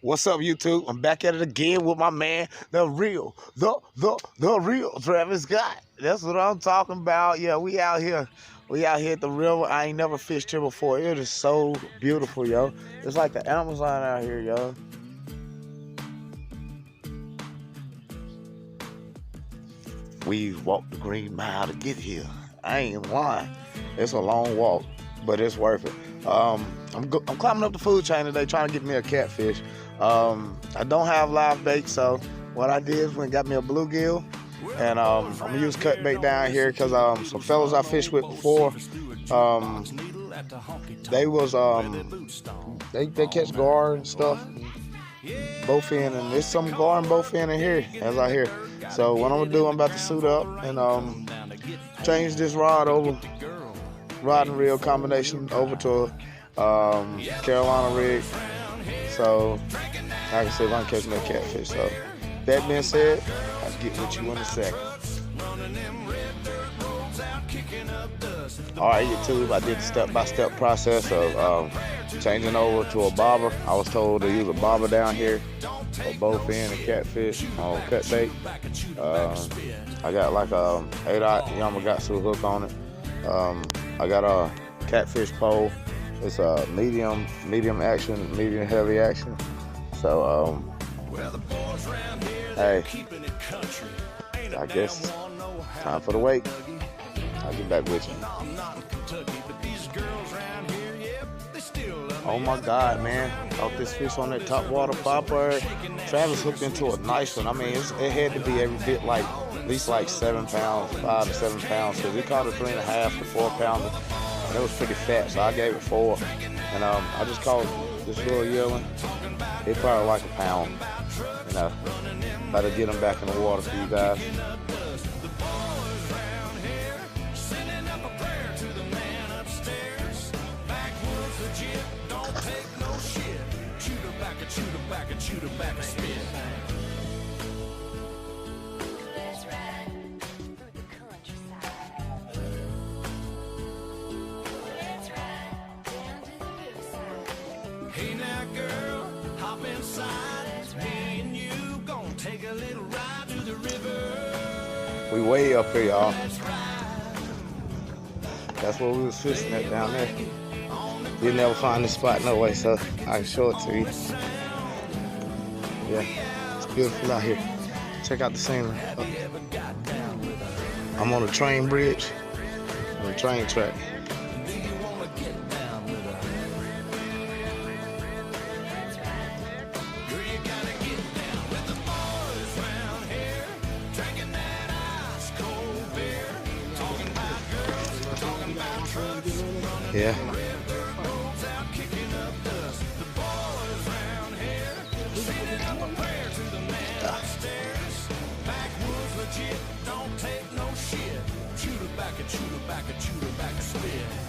What's up, YouTube? I'm back at it again with my man, the real Travis Scott. That's what I'm talking about. Yeah, we out here. We out here at the river. I ain't never fished here before. It is so beautiful, yo. It's like the Amazon out here, yo. We walked the Green Mile to get here. I ain't lying. It's a long walk, but it's worth it. I'm climbing up the food chain today, trying to get me a catfish. I don't have live bait, so what I did is went and got me a bluegill, and I'm gonna use cut bait down here because some fellas I fished with before, they was they catch gar and stuff, bowfin, and there's some gar and bowfin in here as I hear. So what I'm gonna do, I'm about to suit up and change this rod and reel combination over to Carolina rig. So I can see if I can catch me a catfish. So that being said, I'll get with you in a second. All right, YouTube, I did the step-by-step process of changing over to a bobber. I was told to use a bobber down here for bowfin and catfish on cut bait. I got like a 8/0 Yamagatsu hook on it. I got a catfish pole. It's a medium action, medium heavy action. So hey, I guess time for the wait. I'll get back with you. Oh my God, man! Caught this fish on that top water popper. Travis hooked into a nice one. I mean, it had to be every bit like at least like 7 pounds, 5 to 7 pounds. Cause we caught a 3.5 to 4 pounder. It was pretty fat, so I gave it 4. And I just caught this little yearling. It probably like a pound. You know, about to get them back in the water for you guys. Hey now, girl, hop inside. Me and you gonna take a little ride to the river. We way up here, y'all. That's where we was fishing at down there. You'll never find this spot no way, so I can show it to you. Yeah, it's beautiful out here. Check out the scenery. I'm on a train bridge, on a train track. Yeah. Don't take no shit. Shoot her back and shoot her back and shoot her back and spit.